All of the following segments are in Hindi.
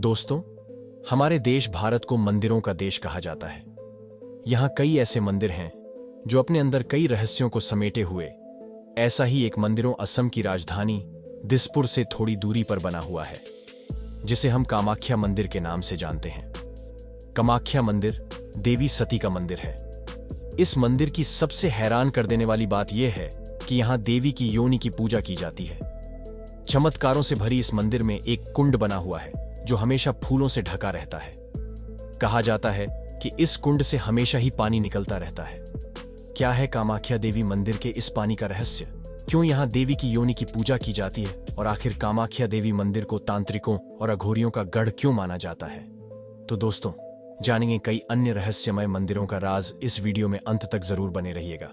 दोस्तों, हमारे देश भारत को मंदिरों का देश कहा जाता है। यहाँ कई ऐसे मंदिर हैं जो अपने अंदर कई रहस्यों को समेटे हुए। ऐसा ही एक मंदिरों असम की राजधानी दिसपुर से थोड़ी दूरी पर बना हुआ है, जिसे हम कामाख्या मंदिर के नाम से जानते हैं। कामाख्या मंदिर देवी सती का मंदिर है। इस मंदिर की सबसे हैरान कर देने वाली बात यह है कि यहाँ देवी की योनि की पूजा की जाती है। चमत्कारों से भरी इस मंदिर में एक कुंड बना हुआ है जो हमेशा फूलों से ढका रहता है। कहा जाता है कि इस कुंड से हमेशा ही पानी निकलता रहता है। क्या है कामाख्या देवी मंदिर के इस पानी का रहस्य? क्यों यहाँ देवी की योनि की पूजा की जाती है? और आखिर कामाख्या देवी मंदिर को तांत्रिकों और अघोरियों का गढ़ क्यों माना जाता है? तो दोस्तों, जानेंगे कई अन्य रहस्यमय मंदिरों का राज। इस वीडियो में अंत तक जरूर बने रहिएगा।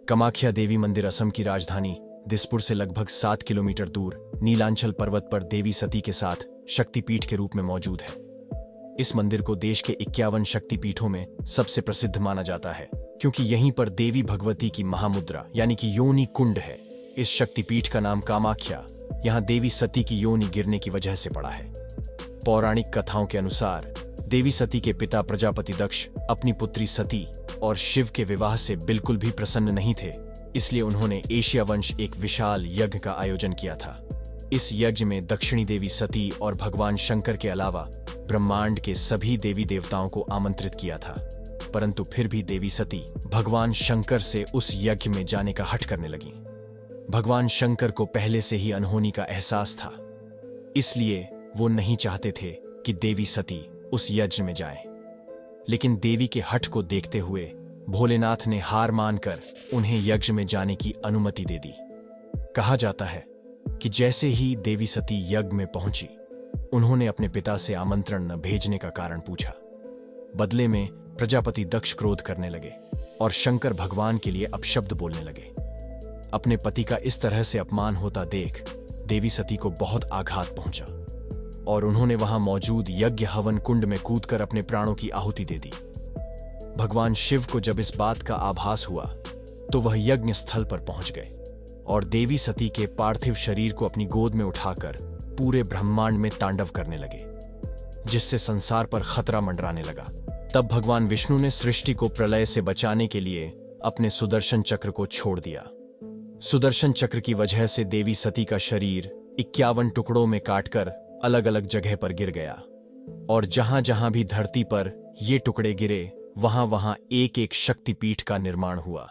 कामाख्या देवी मंदिर असम की राजधानी दिसपुर से लगभग 7 किलोमीटर दूर नीलांचल पर्वत पर देवी सती के साथ शक्तिपीठ के रूप में मौजूद है। इस मंदिर को देश के 51 शक्तिपीठों में सबसे प्रसिद्ध माना जाता है, क्योंकि यहीं पर देवी भगवती की महामुद्रा यानी कि योनि कुंड है। इस शक्तिपीठ का नाम कामाख्या यहाँ देवी सती की योनि गिरने की वजह से पड़ा है। पौराणिक कथाओं के अनुसार देवी सती के पिता प्रजापति दक्ष अपनी पुत्री सती और शिव के विवाह से बिल्कुल भी प्रसन्न नहीं थे, इसलिए उन्होंने एशिया वंश एक विशाल यज्ञ का आयोजन किया था। इस यज्ञ में दक्षिणी देवी सती और भगवान शंकर के अलावा ब्रह्मांड के सभी देवी देवताओं को आमंत्रित किया था, परंतु फिर भी देवी सती भगवान शंकर से उस यज्ञ में जाने का हठ करने लगी। भगवान शंकर को पहले से ही अनहोनी का एहसास था, इसलिए वो नहीं चाहते थे कि देवी सती उस यज्ञ में जाए। लेकिन देवी के हठ को देखते हुए भोलेनाथ ने हार मानकर उन्हें यज्ञ में जाने की अनुमति दे दी। कहा जाता है कि जैसे ही देवी सती यज्ञ में पहुंची, उन्होंने अपने पिता से आमंत्रण न भेजने का कारण पूछा। बदले में प्रजापति दक्ष क्रोध करने लगे और शंकर भगवान के लिए अपशब्द बोलने लगे। अपने पति का इस तरह से अपमान होता देख देवी सती को बहुत आघात पहुंचा और उन्होंने वहां मौजूद यज्ञ हवन कुंड में कूदकर अपने प्राणों की आहुति दे दी। भगवान शिव को जब इस बात का आभास हुआ तो वह यज्ञ स्थल पर पहुंच गए और देवी सती के पार्थिव शरीर को अपनी गोद में उठाकर पूरे ब्रह्मांड में तांडव करने लगे, जिससे संसार पर खतरा मंडराने लगा। तब भगवान विष्णु ने सृष्टि को प्रलय से बचाने के लिए अपने सुदर्शन चक्र को छोड़ दिया। सुदर्शन चक्र की वजह से देवी सती का शरीर 51 टुकड़ों में काटकर अलग अलग जगह पर गिर गया और जहां जहां भी धरती पर ये टुकड़े गिरे, वहां वहां एक एक शक्तिपीठ का निर्माण हुआ,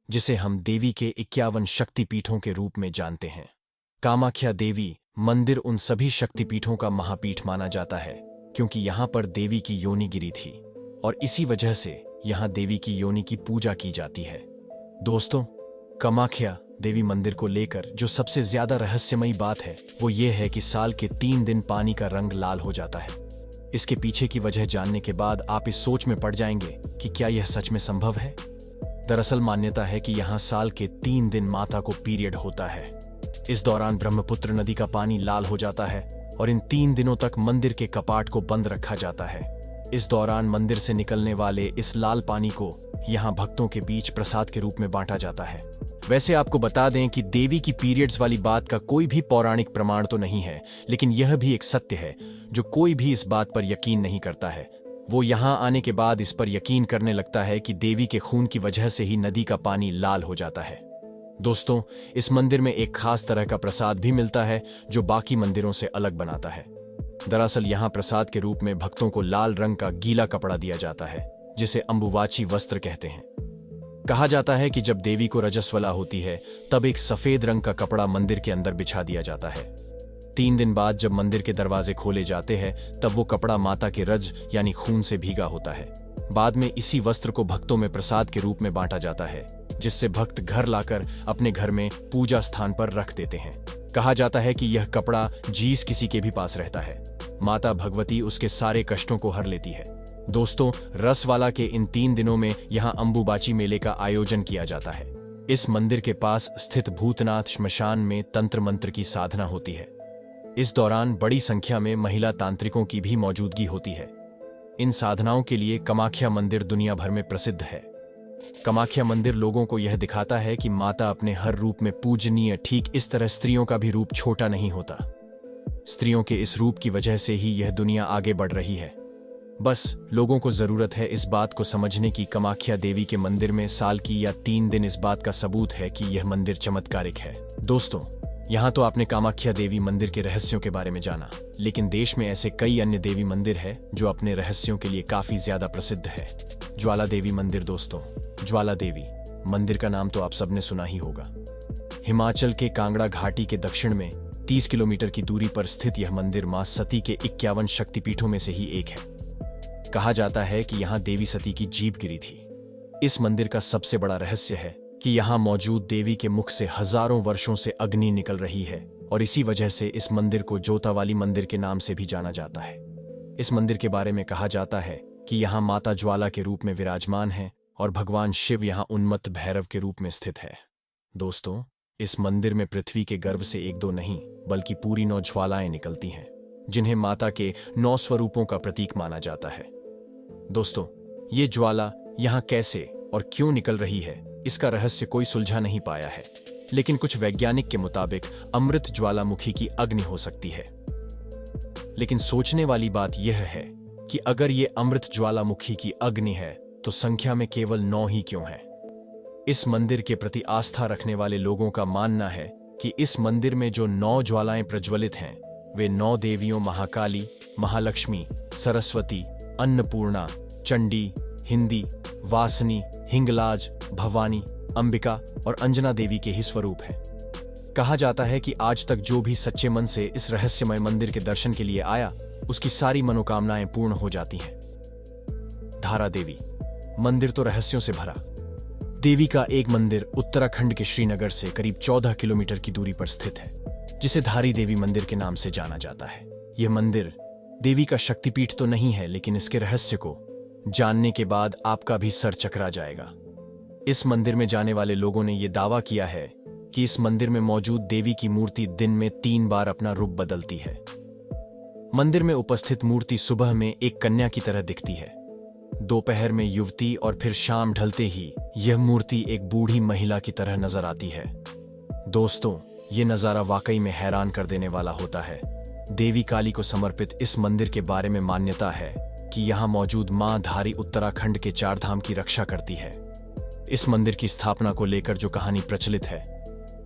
जिसे हम देवी के 51 शक्तिपीठों के रूप में जानते हैं। कामाख्या देवी मंदिर उन सभी शक्तिपीठों का महापीठ माना जाता है, क्योंकि यहां पर देवी की योनि गिरी थी और इसी वजह से यहां देवी की योनि की पूजा की जाती है। दोस्तों, कामाख्या देवी मंदिर को लेकर जो सबसे ज्यादा रहस्यमयी बात है वो ये है कि साल के 3 दिन पानी का रंग लाल हो जाता है। इसके पीछे की वजह जानने के बाद आप इस सोच में पड़ जाएंगे कि क्या यह सच में संभव है। दरअसल मान्यता है कि यहाँ साल के 3 दिन माता को पीरियड होता है। इस दौरान ब्रह्मपुत्र नदी का पानी लाल हो जाता है और इन 3 दिनों तक मंदिर के कपाट को बंद रखा जाता है। इस दौरान मंदिर से निकलने वाले इस लाल पानी को यहाँ भक्तों के बीच प्रसाद के रूप में बांटा जाता है। वैसे आपको बता दें कि देवी की पीरियड्स वाली बात का कोई भी पौराणिक प्रमाण तो नहीं है, लेकिन यह भी एक सत्य है जो कोई भी इस बात पर यकीन नहीं करता है, वो यहाँ आने के बाद इस पर यकीन करने लगता है कि देवी के खून की वजह से ही नदी का पानी लाल हो जाता है। दोस्तों, इस मंदिर में एक खास तरह का प्रसाद भी मिलता है जो बाकी मंदिरों से अलग बनाता है। दरअसल यहाँ प्रसाद के रूप में भक्तों को लाल रंग का गीला कपड़ा दिया जाता है, जिसे अंबुवाची वस्त्र कहते हैं। कहा जाता है कि जब देवी को रजस्वला होती है तब एक सफेद रंग का कपड़ा मंदिर के अंदर बिछा दिया जाता है। 3 दिन बाद जब मंदिर के दरवाजे खोले जाते हैं तब वो कपड़ा माता के रज यानी खून से भीगा होता है। बाद में इसी वस्त्र को भक्तों में प्रसाद के रूप में बांटा जाता है, जिससे भक्त घर लाकर अपने घर में पूजा स्थान पर रख देते हैं। कहा जाता है कि यह कपड़ा जिस किसी के भी पास रहता है, माता भगवती उसके सारे कष्टों को हर लेती है। दोस्तों, रसवाला के इन 3 दिनों में यहाँ अंबुबाची मेले का आयोजन किया जाता है। इस मंदिर के पास स्थित भूतनाथ श्मशान में तंत्र मंत्र की साधना होती है। इस दौरान बड़ी संख्या में महिला तांत्रिकों की भी मौजूदगी होती है। इन साधनाओं के लिए कामाख्या मंदिर दुनिया भर में प्रसिद्ध है। कामाख्या मंदिर लोगों को यह दिखाता है कि माता अपने हर रूप में पूजनीय, ठीक इस तरह स्त्रियों का भी रूप छोटा नहीं होता। स्त्रियों के इस रूप की वजह से ही यह दुनिया आगे बढ़ रही है। बस लोगों को जरूरत है इस बात को समझने की कामाख्या देवी के मंदिर में साल की या 3 दिन इस बात का सबूत है कि यह मंदिर चमत्कारिक है। दोस्तों, यहाँ तो आपने कामाख्या देवी मंदिर के रहस्यों के बारे में जाना, लेकिन देश में ऐसे कई अन्य देवी मंदिर है जो अपने रहस्यों के लिए काफी ज्यादा प्रसिद्ध है। ज्वाला देवी मंदिर। दोस्तों, ज्वाला देवी मंदिर का नाम तो आप सबने सुना ही होगा। हिमाचल के कांगड़ा घाटी के दक्षिण में 30 किलोमीटर की दूरी पर स्थित यह मंदिर मां सती के 51 शक्तिपीठों में से ही एक है। कहा जाता है कि यहाँ देवी सती की जीभ गिरी थी। इस मंदिर का सबसे बड़ा रहस्य है कि यहाँ मौजूद देवी के मुख से हजारों वर्षों से अग्नि निकल रही है और इसी वजह से इस मंदिर को जोतावाली मंदिर के नाम से भी जाना जाता है। इस मंदिर के बारे में कहा जाता है कि यहाँ माता ज्वाला के रूप में विराजमान है और भगवान शिव यहाँ उन्मत्त भैरव के रूप में स्थित है। दोस्तों, इस मंदिर में पृथ्वी के गर्भ से 1-2 नहीं बल्कि पूरी 9 ज्वालाएं निकलती हैं, जिन्हें माता के 9 स्वरूपों का प्रतीक माना जाता है। दोस्तों, ये ज्वाला यहाँ कैसे और क्यों निकल रही है, इसका रहस्य कोई सुलझा नहीं पाया है, लेकिन कुछ वैज्ञानिक के मुताबिक अमृत ज्वालामुखी की अग्नि हो सकती है। लेकिन सोचने वाली बात यह है कि अगर ये अमृत ज्वालामुखी की अग्नि है तो संख्या में केवल 9 ही क्यों है। इस मंदिर के प्रति आस्था रखने वाले लोगों का मानना है कि इस मंदिर में जो 9 ज्वालाएं प्रज्वलित हैं वे 9 देवियों महाकाली, महालक्ष्मी, सरस्वती, अन्नपूर्णा, चंडी, हिंदी, वासनी, हिंगलाज, भवानी, अंबिका और अंजना देवी के ही स्वरूप हैं। कहा जाता है कि आज तक जो भी सच्चे मन से इस रहस्यमय मंदिर के दर्शन के लिए आया, उसकी सारी मनोकामनाएं पूर्ण हो जाती हैं। धारा देवी मंदिर तो रहस्यों से भरा। देवी का एक मंदिर उत्तराखंड के श्रीनगर से करीब 14 किलोमीटर की दूरी पर स्थित है, जिसे धारी देवी मंदिर के नाम से जाना जाता है। यह मंदिर देवी का शक्तिपीठ तो नहीं है, लेकिन इसके रहस्य को जानने के बाद आपका भी सर चकरा जाएगा। इस मंदिर में जाने वाले लोगों ने यह दावा किया है कि इस मंदिर में मौजूद देवी की मूर्ति दिन में 3 बार अपना रूप बदलती है। मंदिर में उपस्थित मूर्ति सुबह में एक कन्या की तरह दिखती है, दोपहर में युवती और फिर शाम ढलते ही यह मूर्ति एक बूढ़ी महिला की तरह नजर आती है। दोस्तों, यह नजारा वाकई में हैरान कर देने वाला होता है। देवी काली को समर्पित इस मंदिर के बारे में मान्यता है कि यहाँ मौजूद मां धारी उत्तराखंड के 4 धाम की रक्षा करती है। इस मंदिर की स्थापना को लेकर जो कहानी प्रचलित है,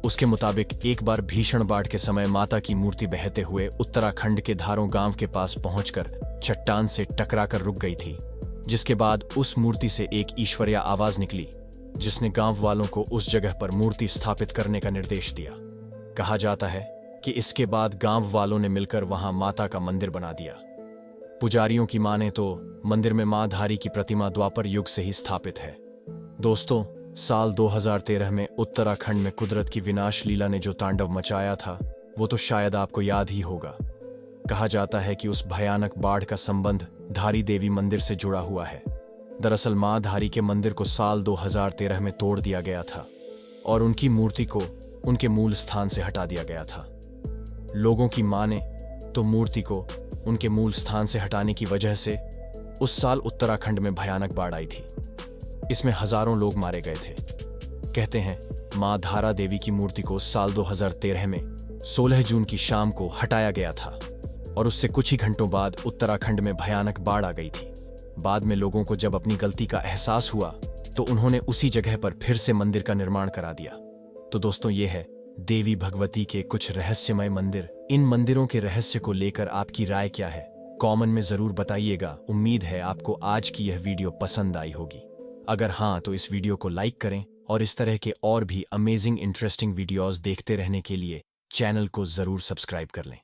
उसके मुताबिक एक बार भीषण बाढ़ के समय माता की मूर्ति बहते हुए उत्तराखंड के धारों गांव के पास पहुंचकर चट्टान से टकराकर रुक गई थी, जिसके बाद उस मूर्ति से एक ईश्वरीय आवाज निकली, जिसने गांव वालों को उस जगह पर मूर्ति स्थापित करने का निर्देश दिया। कहा जाता है कि इसके बाद गांव वालों ने मिलकर वहां माता का मंदिर बना दिया। पुजारियों की माने तो मंदिर में मां धारी की प्रतिमा द्वापर युग से ही स्थापित है। दोस्तों, साल 2013 में उत्तराखंड में कुदरत की विनाश लीला ने जो तांडव मचाया था, वो तो शायद आपको याद ही होगा। कहा जाता है कि उस भयानक बाढ़ का संबंध धारी देवी मंदिर से जुड़ा हुआ है। दरअसल मां धारी के मंदिर को साल 2013 में तोड़ दिया गया था और उनकी मूर्ति को उनके मूल स्थान से हटा दिया गया था। लोगों की माने तो मूर्ति को उनके मूल स्थान से हटाने की वजह से उस साल उत्तराखंड में भयानक बाढ़ आई थी। इसमें हजारों लोग मारे गए थे। कहते हैं मां धारा देवी की मूर्ति को साल 2013 में 16 जून की शाम को हटाया गया था और उससे कुछ ही घंटों बाद उत्तराखंड में भयानक बाढ़ आ गई थी। बाद में लोगों को जब अपनी गलती का एहसास हुआ तो उन्होंने उसी जगह पर फिर से मंदिर का निर्माण करा दिया। तो दोस्तों, ये है देवी भगवती के कुछ रहस्यमय मंदिर। इन मंदिरों के रहस्य को लेकर आपकी राय क्या है, कमेंट में जरूर बताइएगा। उम्मीद है आपको आज की यह वीडियो पसंद आई होगी। अगर हाँ, तो इस वीडियो को लाइक करें और इस तरह के और भी अमेजिंग इंटरेस्टिंग वीडियोस देखते रहने के लिए चैनल को जरूर सब्सक्राइब कर लें।